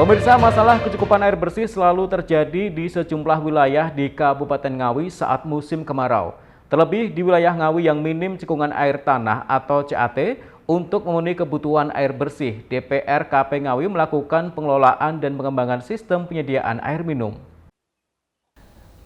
Pemirsa, masalah kecukupan air bersih selalu terjadi di sejumlah wilayah di Kabupaten Ngawi saat musim kemarau. Terlebih di wilayah Ngawi yang minim cekungan air tanah atau CAT, untuk memenuhi kebutuhan air bersih, DPR KP Ngawi melakukan pengelolaan dan pengembangan sistem penyediaan air minum.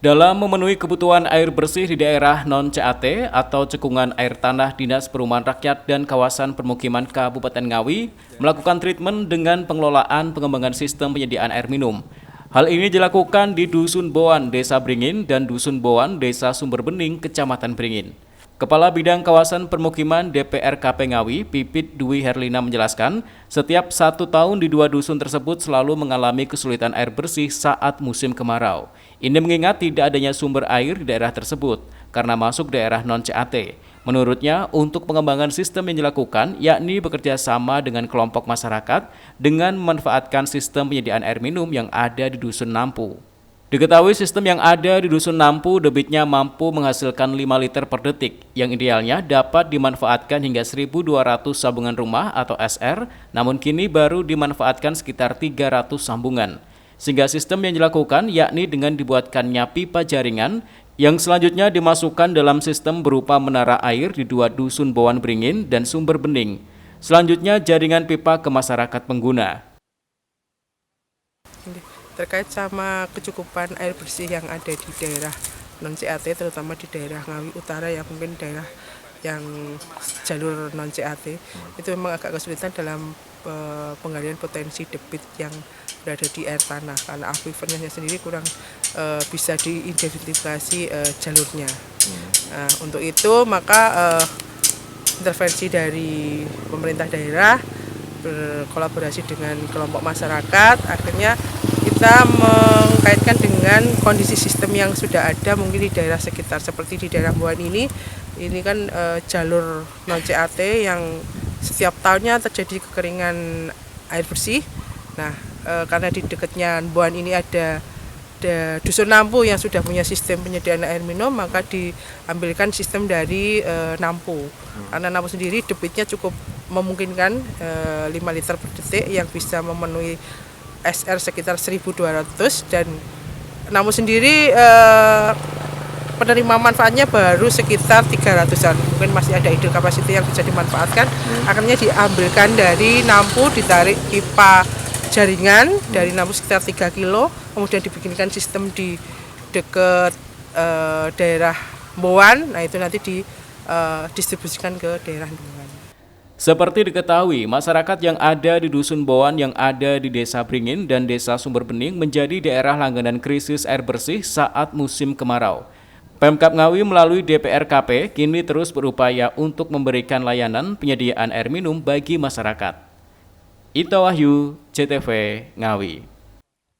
Dalam memenuhi kebutuhan air bersih di daerah non-CAT atau cekungan air tanah, Dinas Perumahan Rakyat dan Kawasan Permukiman Kabupaten Ngawi melakukan treatment dengan pengelolaan pengembangan sistem penyediaan air minum. Hal ini dilakukan di Dusun Boan, Desa Beringin, dan Dusun Boan, Desa Sumber Bening, Kecamatan Beringin. Kepala Bidang Kawasan Permukiman DPR KP Ngawi, Pipit Dwi Herlina menjelaskan, setiap 1 tahun di 2 dusun tersebut selalu mengalami kesulitan air bersih saat musim kemarau. Ini mengingat tidak adanya sumber air di daerah tersebut karena masuk daerah non-CAT. Menurutnya, untuk pengembangan sistem yang dilakukan, yakni bekerja sama dengan kelompok masyarakat dengan memanfaatkan sistem penyediaan air minum yang ada di Dusun Nampu. Diketahui sistem yang ada di Dusun Nampu debitnya mampu menghasilkan 5 liter per detik, yang idealnya dapat dimanfaatkan hingga 1.200 sambungan rumah atau SR, namun kini baru dimanfaatkan sekitar 300 sambungan. Sehingga sistem yang dilakukan yakni dengan dibuatkannya pipa jaringan yang selanjutnya dimasukkan dalam sistem berupa menara air di 2 Dusun Boan Beringin dan Sumber Bening. Selanjutnya jaringan pipa ke masyarakat pengguna. Terkait sama kecukupan air bersih yang ada di daerah non-CAT, terutama di daerah Ngawi Utara yang mungkin daerah yang jalur non-CAT, itu memang agak kesulitan dalam penggalian potensi debit yang berada di air tanah karena akuifernya sendiri kurang bisa diidentifikasi jalurnya. Nah, untuk itu maka intervensi dari pemerintah daerah berkolaborasi dengan kelompok masyarakat, akhirnya kita mengkaitkan dengan kondisi sistem yang sudah ada mungkin di daerah sekitar, seperti di daerah Boan ini kan jalur non-CAT yang setiap tahunnya terjadi kekeringan air bersih. Nah, karena di dekatnya Boan ini ada Dusun Nampu yang sudah punya sistem penyediaan air minum, maka diambilkan sistem dari Nampu. Karena Nampu sendiri debitnya cukup memungkinkan 5 liter per detik yang bisa memenuhi SR sekitar 1.200, dan Nampu sendiri penerima manfaatnya baru sekitar 300-an. Mungkin masih ada idle capacity yang bisa dimanfaatkan. Akhirnya diambilkan dari Nampu, ditarik pipa jaringan dari Nampu sekitar 3 kilo, kemudian dibikinkan sistem di dekat daerah Boan. Nah, itu nanti didistribusikan ke daerah Boan. Seperti diketahui, masyarakat yang ada di Dusun Boan yang ada di Desa Beringin dan Desa Sumber Bening menjadi daerah langganan krisis air bersih saat musim kemarau. Pemkab Ngawi melalui DPR KP kini terus berupaya untuk memberikan layanan penyediaan air minum bagi masyarakat. Ito Wahyu, CTV Ngawi.